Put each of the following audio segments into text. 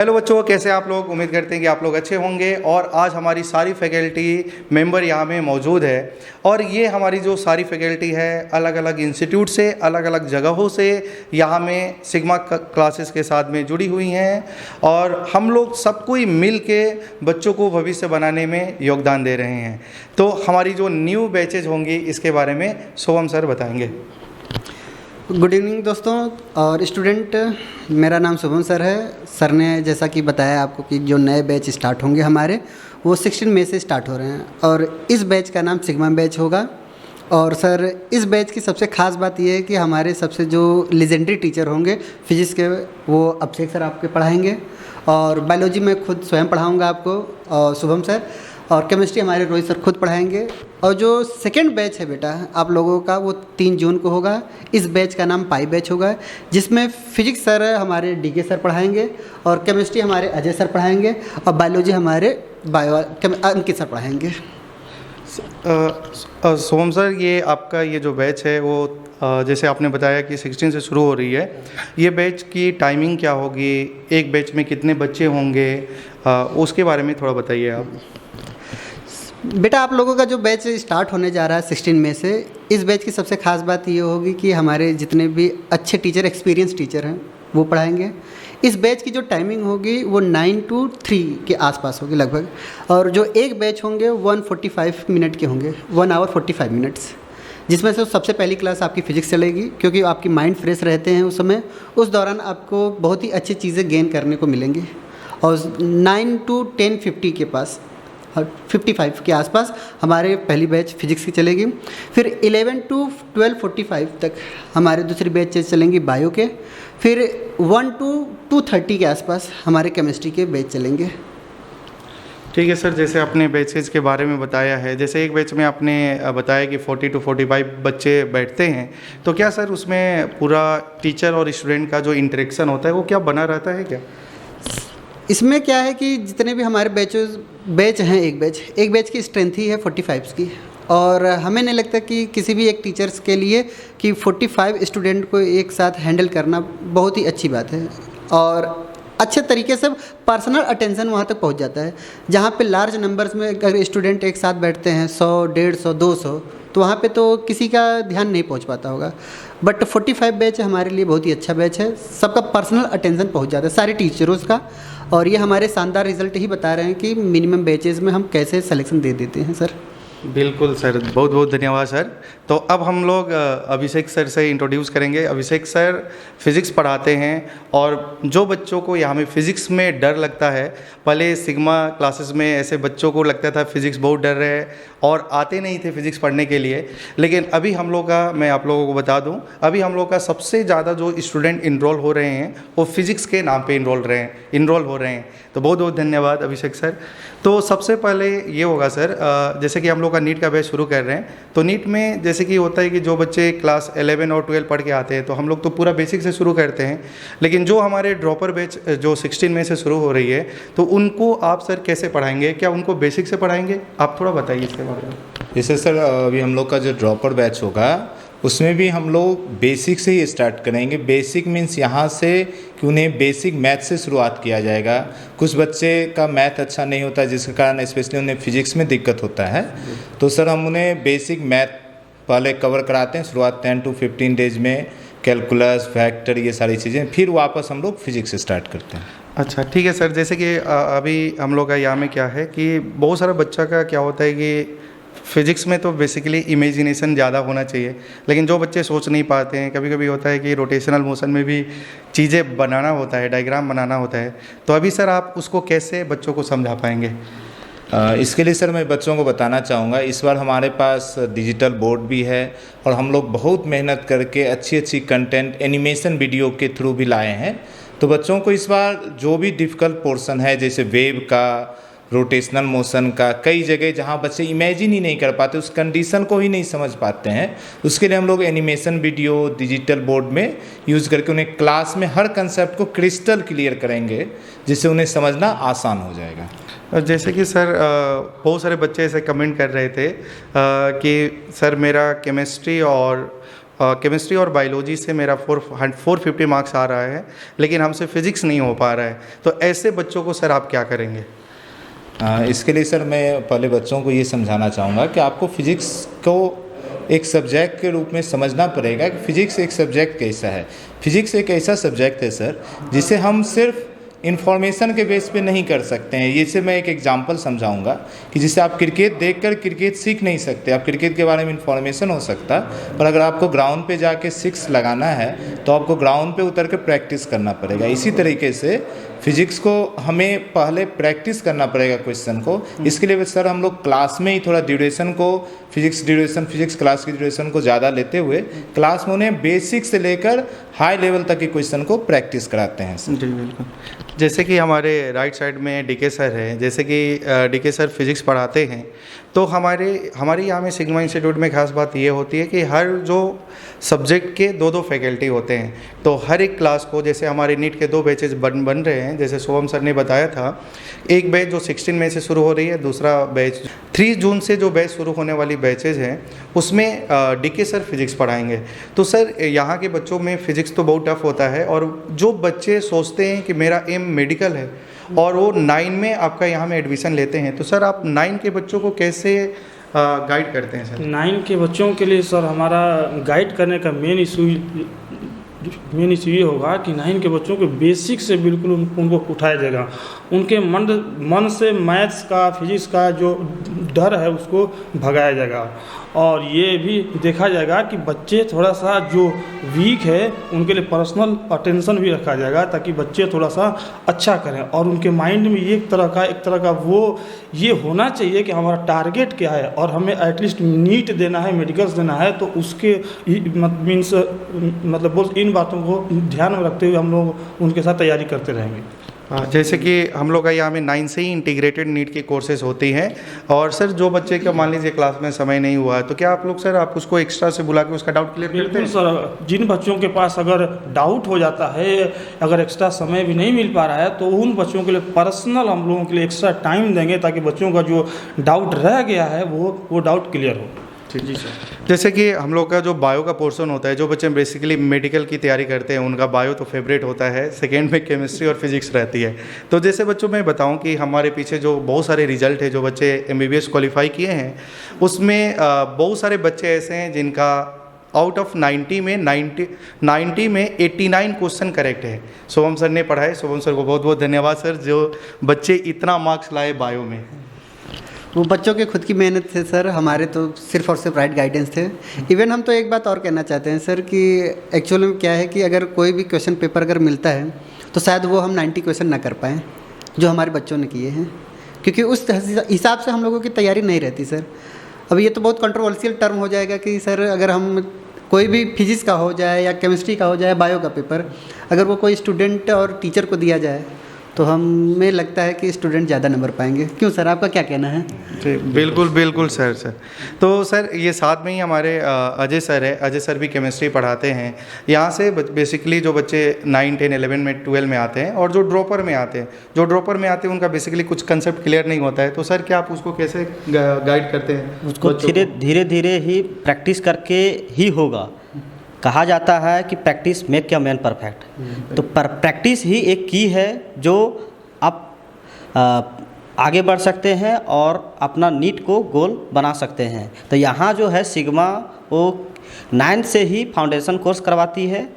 Hello बच्चों, कैसे आप लोग? उम्मीद करते हैं कि आप लोग अच्छे होंगे। और आज हमारी सारी फैकल्टी मेंबर यहाँ में मौजूद है। और ये हमारी जो सारी फैकल्टी है अलग अलग इंस्टीट्यूट से, अलग अलग जगहों से यहाँ में सिग्मा क्लासेस के साथ में जुड़ी हुई हैं। और हम लोग सब कोई मिल के बच्चों को भविष्य बनाने में योगदान दे रहे हैं। तो हमारी जो न्यू बैचेज होंगी इसके बारे में शुभम सर बताएंगे। गुड इवनिंग दोस्तों और स्टूडेंट, मेरा नाम शुभम सर है। सर ने जैसा कि बताया आपको कि जो नए बैच स्टार्ट होंगे हमारे वो 16 मई से स्टार्ट हो रहे हैं और इस बैच का नाम सिग्मा बैच होगा। और सर इस बैच की सबसे ख़ास बात ये है कि हमारे सबसे जो लेजेंडरी टीचर होंगे फिजिक्स के, वो अभिषेक सर आपके पढ़ाएंगे। और बायोलॉजी में खुद स्वयं पढ़ाऊँगा आपको, शुभम सर। और केमिस्ट्री हमारे रोहित सर खुद पढ़ाएंगे। और जो सेकेंड बैच है बेटा आप लोगों का, वो 3 जून को होगा। इस बैच का नाम पाई बैच होगा, जिसमें फिजिक्स सर हमारे डीके सर पढ़ाएंगे और केमिस्ट्री हमारे अजय सर पढ़ाएंगे और बायोलॉजी हमारे अंकित सर पढ़ाएंगे। सोम सर, ये आपका ये जो बैच है वो जैसे आपने बताया कि 16 से शुरू हो रही है। ये बैच की टाइमिंग क्या होगी? एक बैच में कितने बच्चे होंगे? उसके बारे में थोड़ा बताइए आप। बेटा आप लोगों का जो बैच स्टार्ट होने जा रहा है 16 मई से, इस बैच की सबसे ख़ास बात ये होगी कि हमारे जितने भी अच्छे टीचर, एक्सपीरियंस टीचर हैं वो पढ़ाएंगे। इस बैच की जो टाइमिंग होगी वो 9 to 3 के आसपास होगी लगभग। और जो एक बैच होंगे 145 मिनट के होंगे, 1 hour 45 minutes, जिसमें से सबसे पहली क्लास आपकी फ़िज़िक्स चलेगी, क्योंकि आपकी माइंड फ्रेश रहते हैं उस समय। उस दौरान आपको बहुत ही अच्छी चीज़ें गेन करने को मिलेंगी। और 9 to 10:50 के पास 55 के आसपास हमारे पहली बैच फिजिक्स की चलेगी। फिर 11 to 12:45 तक हमारे दूसरी बैच चलेंगी बायो के। फिर 1 to 2:30 के आसपास हमारे केमिस्ट्री के बैच चलेंगे। ठीक है सर, जैसे आपने बैचेज के बारे में बताया है, जैसे एक बैच में आपने बताया कि 40 to 45 बच्चे बैठते हैं, तो क्या सर उसमें पूरा टीचर और स्टूडेंट का जो इंटरेक्शन होता है वो क्या बना रहता है क्या? इसमें क्या है कि जितने भी हमारे बैच हैं, एक बैच की स्ट्रेंथ ही है 45 की। और हमें नहीं लगता कि किसी भी एक टीचर्स के लिए कि 45 स्टूडेंट को एक साथ हैंडल करना बहुत ही अच्छी बात है। और अच्छे तरीके से पर्सनल अटेंशन वहाँ तक पहुँच जाता है। जहाँ पे लार्ज नंबर्स में अगर स्टूडेंट एक साथ बैठते हैं 100, 150, 200, तो वहाँ पे तो किसी का ध्यान नहीं पहुँच पाता होगा। बट 45 बैच हमारे लिए बहुत ही अच्छा बैच है। सबका पर्सनल अटेंशन पहुँच जाता है, सारे टीचर्स का। और ये हमारे शानदार रिजल्ट ही बता रहे हैं कि मिनिमम बैचेज़ में हम कैसे सिलेक्शन दे देते हैं सर। बिल्कुल सर, बहुत बहुत धन्यवाद सर। तो अब हम लोग अभिषेक सर से इंट्रोड्यूस करेंगे। अभिषेक सर फिज़िक्स पढ़ाते हैं और जो बच्चों को यहाँ में फ़िज़िक्स में डर लगता है, पहले सिग्मा क्लासेस में ऐसे बच्चों को लगता था फ़िज़िक्स बहुत डर है और आते नहीं थे फ़िज़िक्स पढ़ने के लिए। लेकिन अभी हम लोग का, मैं आप लोगों को बता दूं, अभी हम लोग का सबसे ज़्यादा जो स्टूडेंट इनरोल हो रहे हैं वो फ़िज़िक्स के नाम पे इनरोल हो रहे हैं। तो बहुत बहुत धन्यवाद अभिषेक सर। तो सबसे पहले ये होगा सर, जैसे कि हम लोग का नीट का बैच शुरू कर रहे हैं, तो नीट में जैसे कि होता है कि जो बच्चे क्लास 11 और 12 पढ़ के आते हैं तो हम लोग तो पूरा बेसिक से शुरू करते हैं। लेकिन जो हमारे ड्रॉपर बैच जो 16 में से शुरू हो रही है, तो उनको आप सर कैसे पढ़ाएंगे? क्या उनको बेसिक से पढ़ाएंगे? आप थोड़ा बताइए इसके बारे में। जैसे सर अभी हम लोग का जो ड्रॉपर बैच होगा उसमें भी हम लोग बेसिक से ही स्टार्ट करेंगे। बेसिक मीन्स यहाँ से कि उन्हें बेसिक मैथ से शुरुआत किया जाएगा। कुछ बच्चे का मैथ अच्छा नहीं होता जिसके कारण स्पेशली उन्हें फिजिक्स में दिक्कत होता है, तो सर हम उन्हें बेसिक मैथ पहले कवर कराते हैं शुरुआत 10 to 15 डेज में, कैलकुलस, फैक्टर, ये सारी चीज़ें। फिर वापस हम लोग फिजिक्स स्टार्ट करते हैं। अच्छा ठीक है सर। जैसे कि अभी हम लोग का यहाँ में क्या है कि बहुत सारा बच्चा का क्या होता है कि फिज़िक्स में तो बेसिकली इमेजिनेशन ज़्यादा होना चाहिए, लेकिन जो बच्चे सोच नहीं पाते हैं, कभी कभी होता है कि रोटेशनल मोशन में भी चीज़ें बनाना होता है, डायग्राम बनाना होता है, तो अभी सर आप उसको कैसे बच्चों को समझा पाएंगे? इसके लिए सर मैं बच्चों को बताना चाहूँगा, इस बार हमारे पास डिजिटल बोर्ड भी है और हम लोग बहुत मेहनत करके अच्छी अच्छी कंटेंट एनिमेशन वीडियो के थ्रू भी लाए हैं। तो बच्चों को इस बार जो भी डिफ़िकल्ट पोर्शन है, जैसे वेव का, रोटेशनल मोशन का, कई जगह जहाँ बच्चे इमेजिन ही नहीं कर पाते, उस कंडीशन को ही नहीं समझ पाते हैं, उसके लिए हम लोग एनिमेशन वीडियो डिजिटल बोर्ड में यूज़ करके उन्हें क्लास में हर कंसेप्ट को क्रिस्टल क्लियर करेंगे, जिससे उन्हें समझना आसान हो जाएगा। जैसे कि सर बहुत सारे बच्चे ऐसे कमेंट कर रहे थे कि सर मेरा केमिस्ट्री और केमिस्ट्री और बायोलॉजी से मेरा 450 मार्क्स आ रहा है, लेकिन हमसे फिज़िक्स नहीं हो पा रहा है, तो ऐसे बच्चों को सर आप क्या करेंगे? इसके लिए सर मैं पहले बच्चों को ये समझाना चाहूँगा कि आपको फिज़िक्स को एक सब्जेक्ट के रूप में समझना पड़ेगा कि फ़िज़िक्स एक सब्जेक्ट कैसा है। फ़िज़िक्स एक ऐसा सब्जेक्ट है सर जिसे हम सिर्फ इन्फॉर्मेशन के बेस पे नहीं कर सकते हैं। जैसे मैं एक एग्जांपल समझाऊंगा कि जिसे आप क्रिकेट देखकर क्रिकेट सीख नहीं सकते। आप क्रिकेट के बारे में इन्फॉर्मेशन हो सकता, पर अगर आपको ग्राउंड पे जाके सिक्स लगाना है तो आपको ग्राउंड पे उतर के प्रैक्टिस करना पड़ेगा। इसी तरीके से फिज़िक्स को हमें पहले प्रैक्टिस करना पड़ेगा क्वेश्चन को। इसके लिए सर हम लोग क्लास में ही थोड़ा ड्यूरेशन को फिज़िक्स क्लास की ड्यूरेशन को ज़्यादा लेते हुए क्लास में उन्हें बेसिक से लेकर हाई लेवल तक के क्वेश्चन को प्रैक्टिस कराते हैं सर। जी बिल्कुल। जैसे कि हमारे राइट साइड में डीके सर हैं, जैसे कि डीके सर फिज़िक्स पढ़ाते हैं, तो हमारे यहाँ में सिग्मा इंस्टीट्यूट में खास बात ये होती है कि हर जो सब्जेक्ट के दो फैकल्टी होते हैं, तो हर एक क्लास को, जैसे हमारे नीट के 2 बैचेज बन रहे हैं, जैसे शुभम सर ने बताया था, एक बैच जो 16 मई से शुरू हो रही है, दूसरा बैच 3 जून से जो बैच शुरू होने वाली बैचेज हैं उसमें डीके सर फिज़िक्स पढ़ाएंगे। तो सर यहाँ के बच्चों में फ़िज़िक्स तो बहुत टफ होता है, और जो बच्चे सोचते हैं कि मेरा एम मेडिकल है और वो 9 में आपका यहाँ में एडमिशन लेते हैं, तो सर आप 9 के बच्चों को कैसे गाइड करते हैं सर? 9 के बच्चों के लिए सर हमारा गाइड करने का मेन इशू ये होगा कि 9 के बच्चों को बेसिक से बिल्कुल उनको उठाया जाएगा। उनके मन से मैथ्स का फिजिक्स का जो डर है उसको भगाया जाएगा, और ये भी देखा जाएगा कि बच्चे थोड़ा सा जो वीक है उनके लिए पर्सनल अटेंशन भी रखा जाएगा, ताकि बच्चे थोड़ा सा अच्छा करें, और उनके माइंड में एक तरह का वो ये होना चाहिए कि हमारा टारगेट क्या है और हमें एटलीस्ट नीट देना है, मेडिकल्स देना है। तो उसके मतलब इन बातों को ध्यान में रखते हुए हम लोग उनके साथ तैयारी करते रहेंगे। जैसे कि हम लोग का यहाँ में 9 से ही इंटीग्रेटेड नीट की कोर्सेज होती हैं, और सर जो बच्चे का मान लीजिए क्लास में समय नहीं हुआ है, तो क्या आप लोग सर आप उसको एक्स्ट्रा से बुला के उसका डाउट क्लियर करते बिल्कुल हैं? सर, जिन बच्चों के पास अगर डाउट हो जाता है, अगर एक्स्ट्रा समय भी नहीं मिल पा रहा है, तो उन बच्चों के लिए पर्सनल हम लोगों के लिए एक्स्ट्रा टाइम देंगे, ताकि बच्चों का जो डाउट रह गया है वो डाउट क्लियर हो। जी सर। जैसे कि हम लोग का जो बायो का पोर्शन होता है, जो बच्चे बेसिकली मेडिकल की तैयारी करते हैं उनका बायो तो फेवरेट होता है, सेकेंड में केमिस्ट्री और फिजिक्स रहती है। तो जैसे बच्चों में बताऊं कि हमारे पीछे जो बहुत सारे रिजल्ट है, जो बच्चे MBBS क्वालिफाई किए हैं, उसमें बहुत सारे बच्चे ऐसे हैं जिनका आउट ऑफ 90 में 89 क्वेश्चन करेक्ट है। शुभम सर ने पढ़ाए, शुभम सर को बहुत बहुत धन्यवाद सर, जो बच्चे इतना मार्क्स लाए बायो में। वो बच्चों के खुद की मेहनत से सर, हमारे तो सिर्फ और सिर्फ राइट गाइडेंस थे। इवन हम तो एक बात और कहना चाहते हैं सर कि एक्चुअली में क्या है कि अगर कोई भी क्वेश्चन पेपर अगर मिलता है तो शायद वो हम 90 क्वेश्चन ना कर पाएँ जो हमारे बच्चों ने किए हैं, क्योंकि उस हिसाब से हम लोगों की तैयारी नहीं रहती सर। अब ये तो बहुत कंट्रोवर्शियल टर्म हो जाएगा कि सर अगर हम कोई भी फिजिक्स का हो जाए या केमिस्ट्री का हो जाए, बायो का पेपर अगर वो कोई स्टूडेंट और टीचर को दिया जाए तो हमें लगता है कि स्टूडेंट ज़्यादा नंबर पाएंगे। क्यों सर, आपका क्या कहना है? जी बिल्कुल सर। तो सर ये साथ में ही हमारे अजय सर है, अजय सर भी केमिस्ट्री पढ़ाते हैं। यहाँ से बेसिकली जो बच्चे 9, 10, 11 में 12 में आते हैं, और जो ड्रॉपर में आते हैं उनका बेसिकली कुछ कंसेप्ट क्लियर नहीं होता है, तो सर क्या आप उसको कैसे गाइड करते हैं? उसको धीरे धीरे ही प्रैक्टिस करके ही होगा। कहा जाता है कि practice make a man perfect, तो प्रैक्टिस ही एक की है जो आप आगे बढ़ सकते हैं और अपना नीट को गोल बना सकते हैं। तो यहाँ जो है सिग्मा वो 9 से ही फाउंडेशन कोर्स करवाती है,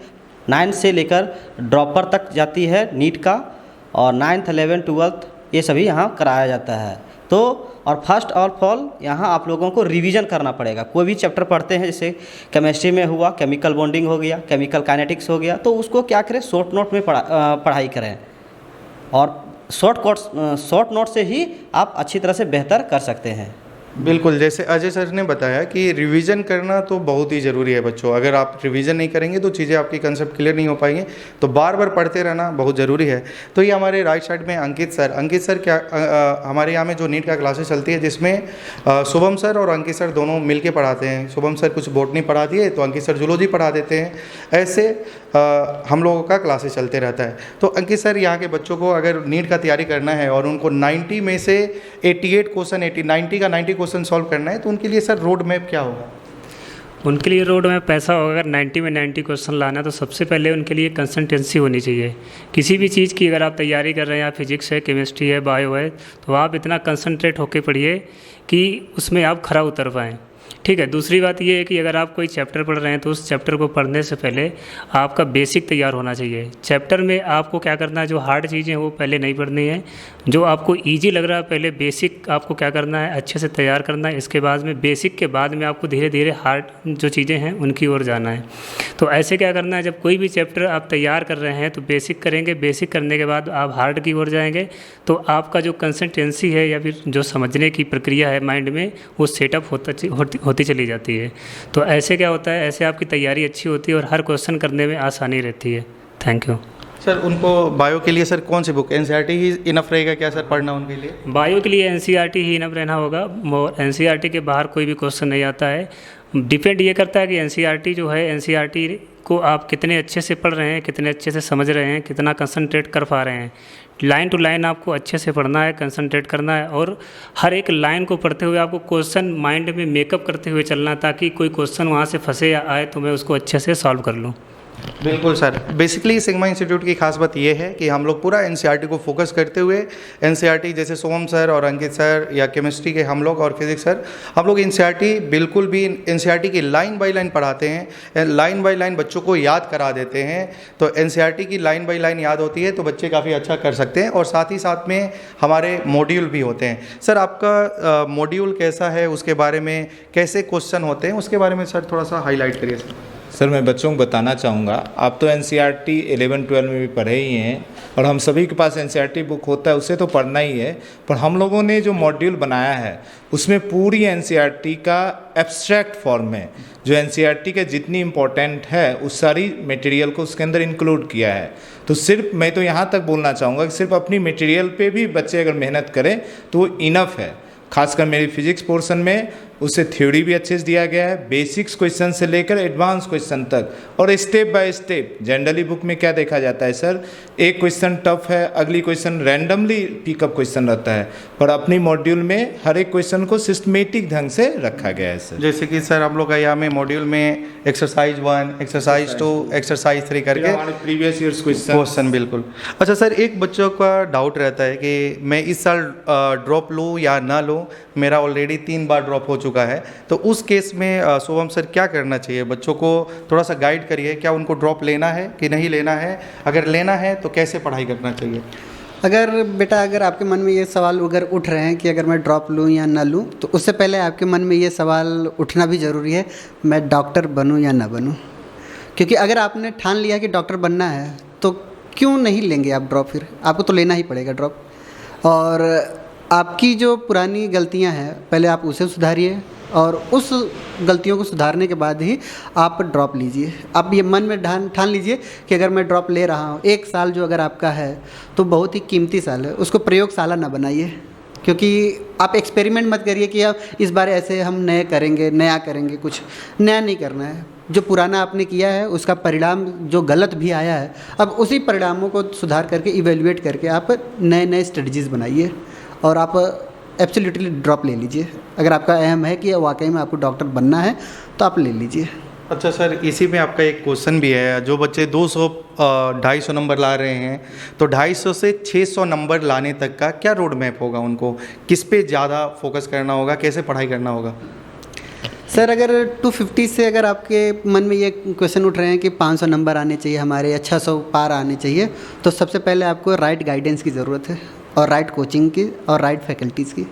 9 से लेकर ड्रॉपर तक जाती है नीट का, और 9th 11th 12th ये सभी यहाँ कराया जाता है। तो और फर्स्ट ऑफ ऑल यहाँ आप लोगों को रिवीजन करना पड़ेगा। कोई भी चैप्टर पढ़ते हैं, जैसे केमिस्ट्री में हुआ केमिकल बॉन्डिंग हो गया, केमिकल काइनेटिक्स हो गया, तो उसको क्या करें, शॉर्ट नोट में पढ़ाई करें, और शॉर्ट नोट से ही आप अच्छी तरह से बेहतर कर सकते हैं। बिल्कुल, जैसे अजय सर ने बताया कि रिवीजन करना तो बहुत ही ज़रूरी है बच्चों। अगर आप रिवीजन नहीं करेंगे तो चीज़ें आपकी कंसेप्ट क्लियर नहीं हो पाएंगे, तो बार बार पढ़ते रहना बहुत ज़रूरी है। तो ये हमारे राइट साइड में अंकित सर क्या हमारे यहाँ में जो नीट का क्लासेस चलती है, जिसमें शुभम सर और अंकित सर दोनों मिल के पढ़ाते हैं। शुभम सर कुछ बॉटनी पढ़ा दिए तो अंकित सर जूलॉजी पढ़ा देते हैं, ऐसे हम लोगों का क्लासेस चलते रहता है। तो अंकित सर, यहाँ के बच्चों को अगर नीट का तैयारी करना है और उनको 90 में से 88 क्वेश्चन 90 का 90 क्वेश्चन सॉल्व करना है, तो उनके लिए सर रोड मैप क्या होगा? उनके लिए रोड मैप ऐसा होगा, अगर 90 में 90 क्वेश्चन लाना है तो सबसे पहले उनके लिए कंसिस्टेंसी होनी चाहिए। किसी भी चीज़ की अगर आप तैयारी कर रहे हैं, या फिजिक्स है, केमिस्ट्री है, बायो है, तो आप इतना कंसंट्रेट होकर पढ़िए कि उसमें आप खरा उतर पाएँ। ठीक है। दूसरी बात ये है कि अगर आप कोई चैप्टर पढ़ रहे हैं तो उस चैप्टर को पढ़ने से पहले आपका बेसिक तैयार होना चाहिए। चैप्टर में आपको क्या करना है, जो हार्ड चीज़ें हैं वो पहले नहीं पढ़नी है, जो आपको इजी लग रहा है पहले बेसिक आपको क्या करना है, अच्छे से तैयार करना है। इसके बाद में बेसिक के बाद में आपको धीरे धीरे हार्ड जो चीज़ें हैं उनकी ओर जाना है। तो ऐसे क्या करना है, जब कोई भी चैप्टर आप तैयार कर रहे हैं तो बेसिक करेंगे, बेसिक करने के बाद आप हार्ड की ओर जाएंगे, तो आपका जो कंसिस्टेंसी है या फिर जो समझने की प्रक्रिया है माइंड में, वो सेटअप होती चली जाती है। तो ऐसे क्या होता है, ऐसे आपकी तैयारी अच्छी होती है और हर क्वेश्चन करने में आसानी रहती है। Thank you sir. उनको बायो के लिए सर कौन सी बुक, एनसीईआरटी ही इनफ रहेगा क्या सर पढ़ना उनके लिए? बायो के लिए एनसीईआरटी ही इनफ रहना होगा। एनसीईआरटी के बाहर कोई भी क्वेश्चन नहीं आता है। डिपेंड ये करता है कि एनसीईआरटी जो है, एनसीईआरटी को आप कितने अच्छे से पढ़ रहे हैं, कितने अच्छे से समझ रहे हैं, कितना कंसंट्रेट कर पा रहे हैं। लाइन टू लाइन आपको अच्छे से पढ़ना है, कंसंट्रेट करना है, और हर एक लाइन को पढ़ते हुए आपको क्वेश्चन माइंड में मेकअप करते हुए चलना है, ताकि कोई क्वेश्चन वहाँ से फंसे या आए तो मैं उसको अच्छे से सॉल्व कर लूँ। बिल्कुल सर। बेसिकली सिग्मा इंस्टीट्यूट की खास बात ये है कि हम लोग पूरा एनसीईआरटी को फोकस करते हुए, एनसीईआरटी जैसे सोहम सर और अंकित सर या केमिस्ट्री के हम लोग और फिजिक्स सर, हम लोग एनसीईआरटी बिल्कुल भी एनसीईआरटी की लाइन बाय लाइन पढ़ाते हैं, लाइन बाय लाइन बच्चों को याद करा देते हैं। तो एनसीईआरटी की लाइन बाय लाइन याद होती है तो बच्चे काफ़ी अच्छा कर सकते हैं, और साथ ही साथ में हमारे मॉड्यूल भी होते हैं। सर आपका मॉड्यूल कैसा है, उसके बारे में कैसे क्वेश्चन होते हैं, उसके बारे में सर थोड़ा सा हाईलाइट करिए सर। सर मैं बच्चों को बताना चाहूँगा, आप तो एनसीईआरटी 11-12 में भी पढ़े ही हैं, और हम सभी के पास एनसीईआरटी बुक होता है, उसे तो पढ़ना ही है। पर हम लोगों ने जो मॉड्यूल बनाया है उसमें पूरी एनसीईआरटी का एब्स्ट्रैक्ट फॉर्म है, जो एनसीईआरटी के जितनी इम्पोर्टेंट है उस सारी मटेरियल को उसके अंदर इंक्लूड किया है। तो सिर्फ मैं तो यहाँ तक बोलना चाहूँगा कि सिर्फ अपनी मटेरियल पे भी बच्चे अगर मेहनत करें तो वो इनफ है। खासकर मेरी फिजिक्स पोर्शन में उससे थ्योरी भी अच्छे से दिया गया है, बेसिक्स क्वेश्चन से लेकर एडवांस क्वेश्चन तक, और step by step. Generally book में क्या देखा जाता है सर, एक क्वेश्चन टफ है, अगली क्वेश्चन रैंडमली पिकअप क्वेश्चन रहता है, पर अपनी मॉड्यूल में हर एक क्वेश्चन को सिस्टमेटिक ढंग से रखा गया है सर। जैसे कि सर हम लोग का यहाँ में मॉड्यूल में एक्सरसाइज 1, एक्सरसाइज 2, एक्सरसाइज 3 करके प्रीवियस ईयर्स क्वेश्चन। बिल्कुल। अच्छा सर, एक बच्चों का डाउट रहता है कि मैं इस साल ड्रॉप लूँ या ना लूँ, मेरा ऑलरेडी 3 बार ड्रॉप हो चुका है, तो उस केस में सोहम सर क्या करना चाहिए? बच्चों को थोड़ा सा गाइड करिए, क्या उनको ड्रॉप लेना है कि नहीं लेना है? अगर लेना है तो कैसे पढ़ाई करना चाहिए? अगर आपके मन में ये सवाल अगर उठ रहे हैं कि अगर मैं ड्रॉप लूँ या ना लूँ, तो उससे पहले आपके मन में ये सवाल उठना भी ज़रूरी है, मैं डॉक्टर बनूँ या ना बनूँ। क्योंकि अगर आपने ठान लिया कि डॉक्टर बनना है तो क्यों नहीं लेंगे आप ड्रॉप? फिर आपको तो लेना ही पड़ेगा ड्रॉप। और आपकी जो पुरानी गलतियां हैं पहले आप उसे सुधारिए, और उस गलतियों को सुधारने के बाद ही आप ड्रॉप लीजिए। आप ये मन में ठान लीजिए कि अगर मैं ड्रॉप ले रहा हूँ, 1 साल जो अगर आपका है तो बहुत ही कीमती साल है, उसको प्रयोगशाला ना बनाइए। क्योंकि आप एक्सपेरिमेंट मत करिए कि अब इस बार ऐसे हम नया करेंगे, कुछ नया नहीं करना है। जो पुराना आपने किया है उसका परिणाम जो गलत भी आया है, अब उसी परिणामों को सुधार करके इवेल्युएट करके आप नए स्ट्रेटजीज़ बनाइए, और आप एब्सोल्युटली ड्रॉप ले लीजिए। अगर आपका अहम है कि वाकई में आपको डॉक्टर बनना है तो आप ले लीजिए। अच्छा सर, इसी में आपका एक क्वेश्चन भी है, जो बच्चे 200-250 नंबर ला रहे हैं, तो 250 से 600 नंबर लाने तक का क्या रोड मैप होगा? उनको किस पे ज़्यादा फोकस करना होगा, कैसे पढ़ाई करना होगा? सर अगर 250 से अगर आपके मन में ये क्वेश्चन उठ रहे हैं कि 500 नंबर आने चाहिए हमारे, 600 पार आने चाहिए, तो सबसे पहले आपको राइट गाइडेंस की ज़रूरत है, और राइट कोचिंग की, और राइट फैकल्टीज़ की।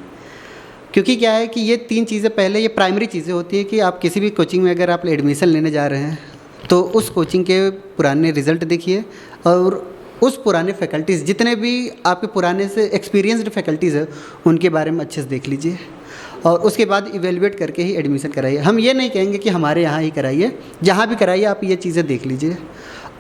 क्योंकि क्या है कि ये 3 चीज़ें पहले ये प्राइमरी चीज़ें होती है कि आप किसी भी कोचिंग में अगर आप एडमिशन लेने जा रहे हैं तो उस कोचिंग के पुराने रिज़ल्ट देखिए, और उस पुराने फैकल्टीज़ जितने भी आपके पुराने से एक्सपीरियंस्ड फैकल्टीज़ है उनके बारे में अच्छे से देख लीजिए, और उसके बाद इवेल्युएट करके ही एडमिशन कराइए। हम ये नहीं कहेंगे कि हमारे यहाँ ही कराइए, जहाँ भी कराइए आप ये चीज़ें देख लीजिए।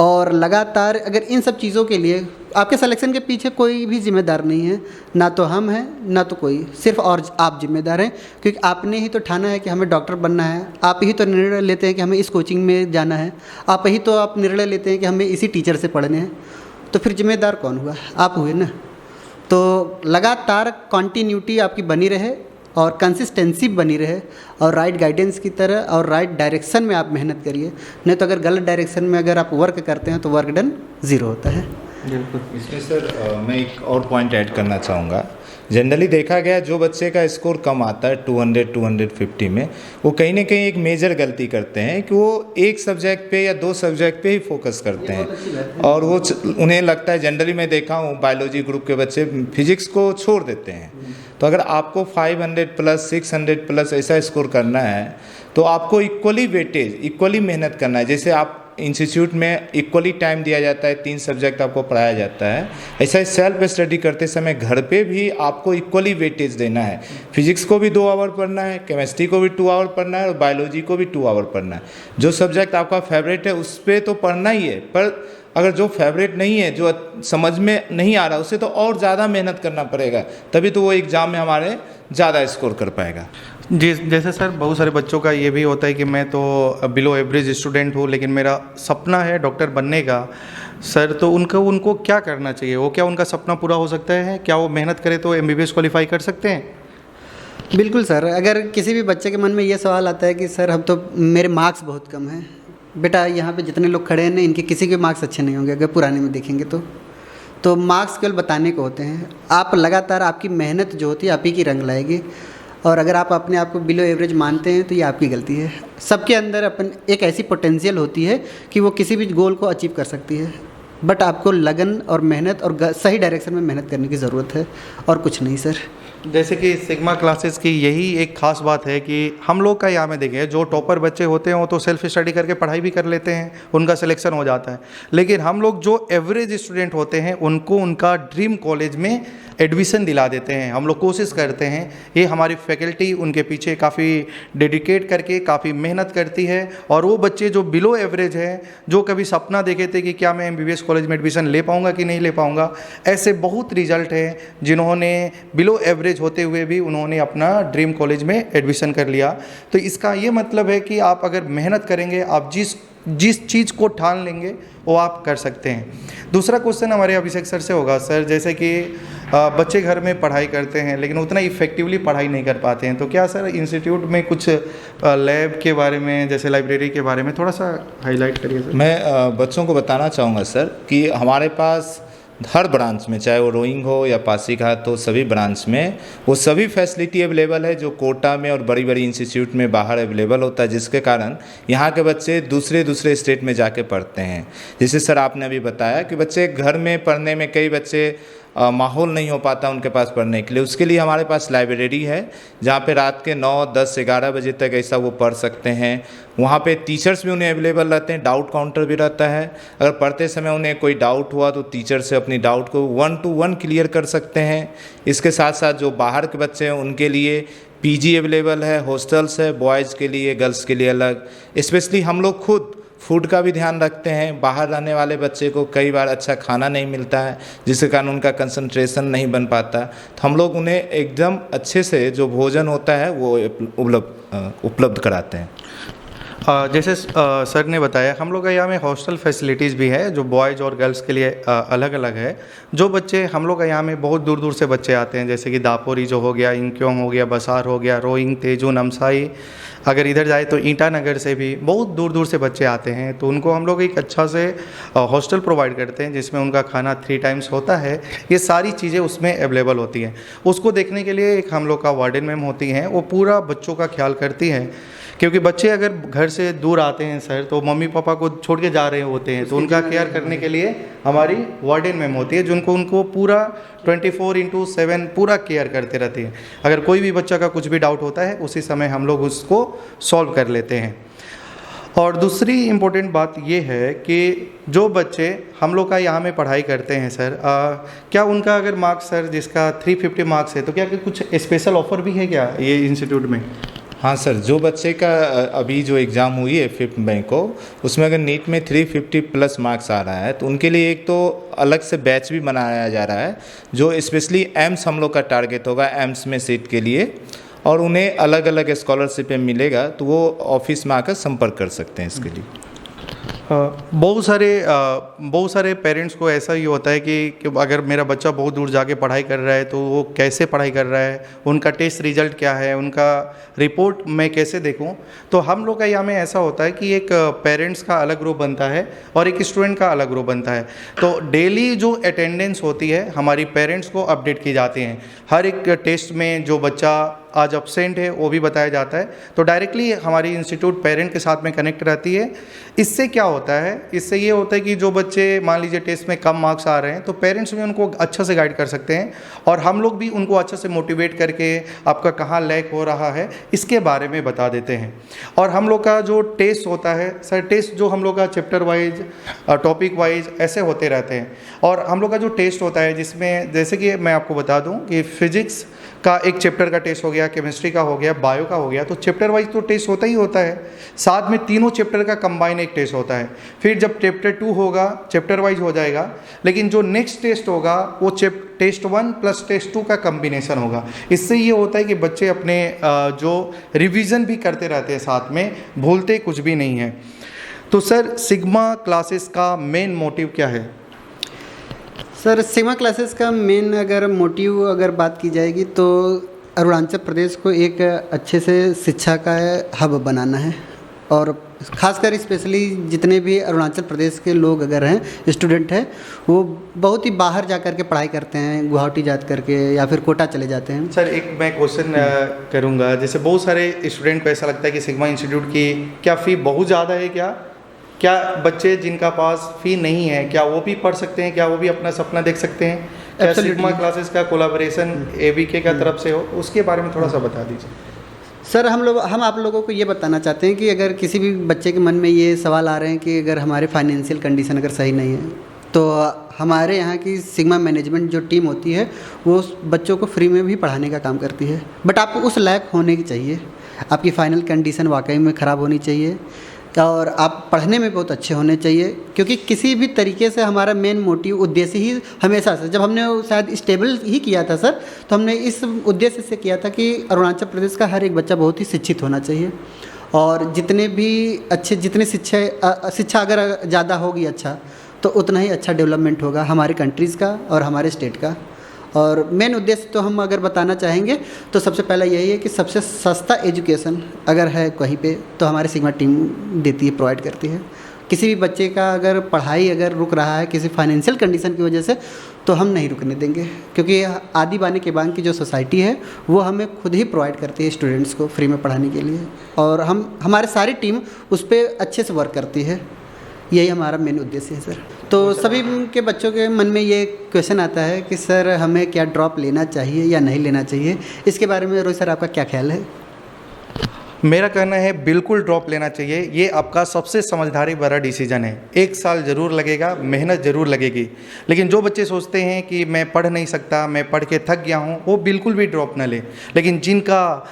और लगातार अगर इन सब चीज़ों के लिए आपके सिलेक्शन के पीछे कोई भी जिम्मेदार नहीं है, ना तो हम हैं ना तो कोई, सिर्फ और आप जिम्मेदार हैं। क्योंकि आपने ही तो ठाना है कि हमें डॉक्टर बनना है, आप ही तो निर्णय लेते हैं कि हमें इस कोचिंग में जाना है, आप ही तो आप निर्णय लेते हैं कि हमें इसी टीचर से पढ़ने हैं, तो फिर जिम्मेदार कौन हुआ? आप हुए ना। तो लगातार कॉन्टीन्यूटी आपकी बनी रहे, और कंसिस्टेंसी बनी रहे और राइट गाइडेंस की तरह और राइट डायरेक्शन में आप मेहनत करिए। नहीं तो अगर गलत डायरेक्शन में अगर आप वर्क करते हैं तो वर्क डन ज़ीरो होता है। इसमें सर मैं एक और पॉइंट ऐड करना चाहूँगा। जनरली देखा गया जो बच्चे का स्कोर कम आता है 200-250 में, वो कहीं ना कहीं एक मेजर गलती करते हैं कि वो एक सब्जेक्ट पे या 2 सब्जेक्ट पे ही फोकस करते हैं और वो उन्हें लगता है, जनरली मैं देखा हूँ बायोलॉजी ग्रुप के बच्चे फिजिक्स को छोड़ देते हैं। तो अगर आपको 500 प्लस 600 प्लस ऐसा स्कोर करना है तो आपको इक्वली वेटेज, इक्वली मेहनत करना है। जैसे आप इंस्टीट्यूट में इक्वली टाइम दिया जाता है, 3 सब्जेक्ट आपको पढ़ाया जाता है, ऐसा ही सेल्फ स्टडी करते समय घर पे भी आपको इक्वली वेटेज देना है। फिजिक्स को भी 2 आवर पढ़ना है, केमिस्ट्री को भी 2 आवर पढ़ना है और बायोलॉजी को भी 2 आवर पढ़ना है। जो सब्जेक्ट आपका फेवरेट है उस पर तो पढ़ना ही है, पर अगर जो फेवरेट नहीं है, जो समझ में नहीं आ रहा, उसे तो और ज़्यादा मेहनत करना पड़ेगा, तभी तो वो एग्ज़ाम में हमारे ज़्यादा स्कोर कर पाएगा। जी, जैसे सर बहुत सारे बच्चों का ये भी होता है कि मैं तो बिलो एवरेज स्टूडेंट हूँ लेकिन मेरा सपना है डॉक्टर बनने का। सर तो उनको क्या करना चाहिए? वो क्या उनका सपना पूरा हो सकता है? क्या वो मेहनत करे तो MBBS क्वालिफाई कर सकते हैं? बिल्कुल सर। अगर किसी भी बच्चे के मन में ये सवाल आता है कि सर हम तो, मेरे मार्क्स बहुत कम हैं, बेटा यहाँ पे जितने लोग खड़े हैं ना, इनके किसी के मार्क्स अच्छे नहीं होंगे अगर पुराने में देखेंगे तो मार्क्स केवल बताने को होते हैं। आप लगातार, आपकी मेहनत जो होती है आप ही की रंग लाएगी। और अगर आप अपने आप को बिलो एवरेज मानते हैं तो ये आपकी गलती है। सबके अंदर अपन एक ऐसी पोटेंशियल होती है कि वो किसी भी गोल को अचीव कर सकती है, बट आपको लगन और मेहनत और सही डायरेक्शन में मेहनत करने की ज़रूरत है और कुछ नहीं सर। जैसे कि सिग्मा क्लासेस की यही एक खास बात है कि हम लोग का यहाँ में देखें, जो टॉपर बच्चे होते हैं वो तो सेल्फ स्टडी करके पढ़ाई भी कर लेते हैं, उनका सिलेक्शन हो जाता है। लेकिन हम लोग जो एवरेज स्टूडेंट होते हैं उनको उनका ड्रीम कॉलेज में एडमिशन दिला देते हैं। हम लोग कोशिश करते हैं, ये हमारी फैकल्टी उनके पीछे काफ़ी डेडिकेट करके काफ़ी मेहनत करती है। और वो बच्चे जो बिलो एवरेज है, जो कभी सपना देखे थे कि क्या मैं MBBS कॉलेज में एडमिशन ले पाऊँगा कि नहीं ले पाऊँगा, ऐसे बहुत रिजल्ट हैं जिन्होंने बिलो एवरेज होते हुए भी उन्होंने अपना ड्रीम कॉलेज में एडमिशन कर लिया। तो इसका ये मतलब है कि आप अगर मेहनत करेंगे, आप जिस चीज़ को ठान लेंगे वो आप कर सकते हैं। दूसरा क्वेश्चन हमारे अभिषेक सर से होगा। सर जैसे कि बच्चे घर में पढ़ाई करते हैं लेकिन उतना इफेक्टिवली पढ़ाई नहीं कर पाते हैं, तो क्या सर इंस्टीट्यूट में कुछ लैब के बारे में, जैसे लाइब्रेरी के बारे में थोड़ा सा हाईलाइट करिए सर। मैं बच्चों को बताना चाहूँगा सर कि हमारे पास हर ब्रांच में, चाहे वो रोइंग हो या पासीघाट हो, सभी ब्रांच में वो सभी फैसिलिटी अवेलेबल है जो कोटा में और बड़ी बड़ी इंस्टीट्यूट में बाहर अवेलेबल होता है, जिसके कारण यहाँ के बच्चे दूसरे स्टेट में जाके पढ़ते हैं। जैसे सर आपने अभी बताया कि बच्चे घर में पढ़ने में, कई बच्चे माहौल नहीं हो पाता उनके पास पढ़ने के लिए, उसके लिए हमारे पास लाइब्रेरी है जहाँ पे रात के 9, 10, 11 बजे तक ऐसा वो पढ़ सकते हैं। वहाँ पे टीचर्स भी उन्हें अवेलेबल रहते हैं, डाउट काउंटर भी रहता है। अगर पढ़ते समय उन्हें कोई डाउट हुआ तो टीचर से अपनी डाउट को 1-to-1 क्लियर कर सकते हैं। इसके साथ साथ जो बाहर के बच्चे हैं उनके लिए PG अवेलेबल है, हॉस्टल्स है, बॉयज़ के लिए, गर्ल्स के लिए अलग। स्पेशली हम लोग खुद फूड का भी ध्यान रखते हैं। बाहर रहने वाले बच्चे को कई बार अच्छा खाना नहीं मिलता है, जिसके कारण उनका कंसंट्रेशन नहीं बन पाता, तो हम लोग उन्हें एकदम अच्छे से जो भोजन होता है वो उपलब्ध कराते हैं। जैसे सर ने बताया, हम लोग का यहाँ में हॉस्टल फैसिलिटीज़ भी है जो बॉयज़ और गर्ल्स के लिए अलग अलग है। जो बच्चे, हम लोग का यहाँ में बहुत दूर दूर से बच्चे आते हैं, जैसे कि दापोरी जो हो गया, इंक्योंग हो गया, बसार हो गया, रोइंग, तेजू, नमसाई, अगर इधर जाए तो ईटानगर से भी बहुत दूर दूर से बच्चे आते हैं। तो उनको हम लोग एक अच्छा से हॉस्टल प्रोवाइड करते हैं जिसमें उनका खाना 3 टाइम्स होता है। ये सारी चीज़ें उसमें अवेलेबल होती हैं। उसको देखने के लिए एक हम लोग का वार्डन मैम होती हैं, वो पूरा बच्चों का ख्याल करती हैं, क्योंकि बच्चे अगर घर से दूर आते हैं सर तो मम्मी पापा को छोड़ के जा रहे होते हैं, तो उनका केयर करने के लिए हमारी वार्डन मैम होती है, जो उनको पूरा 24/7 पूरा केयर करते रहती है। अगर कोई भी बच्चा का कुछ भी डाउट होता है उसी समय हम लोग उसको सॉल्व कर लेते हैं। और दूसरी इम्पोर्टेंट बात ये है कि जो बच्चे हम लोग का यहाँ में पढ़ाई करते हैं सर, क्या उनका अगर मार्क्स सर जिसका 350 मार्क्स है, तो क्या कुछ स्पेशल ऑफर भी है क्या ये इंस्टीट्यूट में? हाँ सर, जो बच्चे का अभी जो एग्ज़ाम हुई है 5 मई को, उसमें अगर नीट में 350 प्लस मार्क्स आ रहा है तो उनके लिए एक तो अलग से बैच भी बनाया जा रहा है, जो स्पेशली एम्स हम लोग का टारगेट होगा, एम्स में सीट के लिए, और उन्हें अलग अलग स्कॉलरशिप मिलेगा, तो वो ऑफिस में आकर संपर्क कर सकते हैं इसके लिए। बहुत सारे पेरेंट्स को ऐसा ही होता है कि अगर मेरा बच्चा बहुत दूर जाके पढ़ाई कर रहा है तो वो कैसे पढ़ाई कर रहा है, उनका टेस्ट रिजल्ट क्या है, उनका रिपोर्ट मैं कैसे देखूं। तो हम लोग का यहाँ में ऐसा होता है कि एक पेरेंट्स का अलग ग्रुप बनता है और एक स्टूडेंट का अलग ग्रुप बनता है। तो डेली जो अटेंडेंस होती है हमारी पेरेंट्स को अपडेट की जाती हैं। हर एक टेस्ट में जो बच्चा आज एब्सेंट है वो भी बताया जाता है। तो डायरेक्टली हमारी इंस्टीट्यूट पेरेंट के साथ में कनेक्ट रहती है। इससे क्या होता है, इससे ये होता है कि जो बच्चे मान लीजिए टेस्ट में कम मार्क्स आ रहे हैं तो पेरेंट्स भी उनको अच्छा से गाइड कर सकते हैं और हम लोग भी उनको अच्छा से मोटिवेट करके आपका कहाँ लैक हो रहा है इसके बारे में बता देते हैं। और हम लोग का जो टेस्ट होता है सर, टेस्ट जो हम लोग का चैप्टर वाइज टॉपिक वाइज ऐसे होते रहते हैं। और हम लोग का जो टेस्ट होता है जिसमें जैसे कि मैं आपको बता दूं कि फिजिक्स का एक चैप्टर का टेस्ट हो गया, केमिस्ट्री का हो गया, बायो का हो गया, तो चैप्टर वाइज तो टेस्ट होता ही होता है। साथ में तीनों चैप्टर का कंबाइन एक टेस्ट होता है। फिर जब चैप्टर 2 होगा चैप्टर वाइज हो जाएगा, लेकिन जो नेक्स्ट टेस्ट होगा वो टेस्ट 1 प्लस टेस्ट 2 का कम्बिनेशन होगा। इससे ये होता है कि बच्चे अपने जो रिवीजन भी करते रहते हैं, साथ में भूलते कुछ भी नहीं है। तो सर सिग्मा क्लासेस का मेन मोटिव क्या है? सर सिग्मा क्लासेस का मेन अगर मोटिव अगर बात की जाएगी तो अरुणाचल प्रदेश को एक अच्छे से शिक्षा का हब बनाना है। और ख़ासकर स्पेशली जितने भी अरुणाचल प्रदेश के लोग अगर हैं स्टूडेंट हैं वो बहुत ही बाहर जा कर के पढ़ाई करते हैं, गुवाहाटी जा कर के या फिर कोटा चले जाते हैं। सर एक मैं क्वेश्चन करूँगा, जैसे बहुत सारे स्टूडेंट को ऐसा लगता है कि सिग्मा इंस्टीट्यूट की क्या फ़ी बहुत ज़्यादा है, क्या बच्चे जिनका पास फ़ी नहीं है क्या वो भी पढ़ सकते हैं, क्या वो भी अपना सपना देख सकते हैं? क्या सिग्मा क्लासेस का कोलैबोरेशन ABK का तरफ से हो, उसके बारे में थोड़ा सा बता दीजिए। सर हम आप लोगों को ये बताना चाहते हैं कि अगर किसी भी बच्चे के मन में ये सवाल आ रहे हैं कि अगर हमारे फाइनेंशियल कंडीशन अगर सही नहीं है तो हमारे यहाँ की सिग्मा मैनेजमेंट जो टीम होती है वो उस बच्चों को फ्री में भी पढ़ाने का काम करती है। बट आपको उस लायक होने की चाहिए, आपकी फ़ाइनल कंडीशन वाकई में ख़राब होनी चाहिए और आप पढ़ने में बहुत अच्छे होने चाहिए। क्योंकि किसी भी तरीके से हमारा मेन मोटिव उद्देश्य ही हमेशा से, जब हमने शायद स्टेबल ही किया था सर, तो हमने इस उद्देश्य से किया था कि अरुणाचल प्रदेश का हर एक बच्चा बहुत ही शिक्षित होना चाहिए। और जितने भी अच्छे जितनी शिक्षा अगर ज़्यादा होगी अच्छा तो उतना ही अच्छा डेवलपमेंट होगा हमारे कंट्रीज़ का और हमारे स्टेट का। और मेन उद्देश्य तो हम अगर बताना चाहेंगे तो सबसे पहला यही है कि सबसे सस्ता एजुकेशन अगर है कहीं पे तो हमारी सिग्मा टीम देती है, प्रोवाइड करती है। किसी भी बच्चे का अगर पढ़ाई अगर रुक रहा है किसी फाइनेंशियल कंडीशन की वजह से तो हम नहीं रुकने देंगे, क्योंकि आदि बानी के बांग की जो सोसाइटी है वो हमें खुद ही प्रोवाइड करती है स्टूडेंट्स को फ्री में पढ़ाने के लिए। और हमारी सारी टीम उस पर अच्छे से वर्क करती है, यही हमारा मेन उद्देश्य है सर। तो सभी के बच्चों के मन में ये क्वेश्चन आता है कि सर हमें क्या ड्रॉप लेना चाहिए या नहीं लेना चाहिए, इसके बारे में रोहित सर आपका क्या ख्याल है? मेरा कहना है बिल्कुल ड्रॉप लेना चाहिए। ये आपका सबसे समझदारी भरा डिसीजन है। 1 साल ज़रूर लगेगा, मेहनत ज़रूर लगेगी, लेकिन जो बच्चे सोचते हैं कि मैं पढ़ नहीं सकता, मैं पढ़ के थक गया हूँ, वो बिल्कुल भी ड्रॉप ना ले। लेकिन जिनका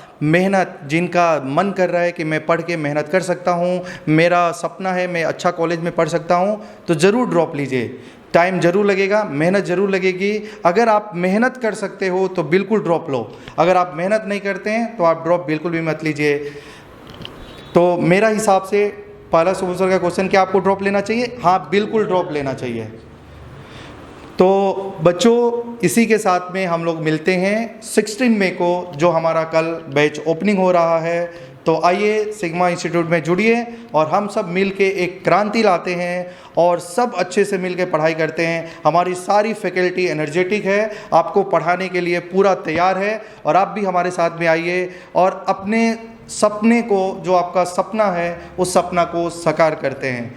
मन कर रहा है कि मैं पढ़ के मेहनत कर सकता हूँ, मेरा सपना है मैं अच्छा कॉलेज में पढ़ सकता हूँ, तो ज़रूर ड्रॉप लीजिए। टाइम ज़रूर लगेगा, मेहनत ज़रूर लगेगी। अगर आप मेहनत कर सकते हो तो बिल्कुल ड्रॉप लो, अगर आप मेहनत नहीं करते हैं तो आप ड्रॉप बिल्कुल भी मत लीजिए। तो मेरा हिसाब से पहला सुबह का क्वेश्चन कि आपको ड्रॉप लेना चाहिए, हाँ बिल्कुल ड्रॉप लेना चाहिए। तो बच्चों इसी के साथ में हम लोग मिलते हैं 16 मई को, जो हमारा कल बैच ओपनिंग हो रहा है। तो आइए सिग्मा इंस्टीट्यूट में जुड़िए और हम सब मिल के एक क्रांति लाते हैं और सब अच्छे से मिल के पढ़ाई करते हैं। हमारी सारी फैकल्टी एनर्जेटिक है, आपको पढ़ाने के लिए पूरा तैयार है और आप भी हमारे साथ में आइए और अपने सपने को, जो आपका सपना है, उस सपना को साकार करते हैं।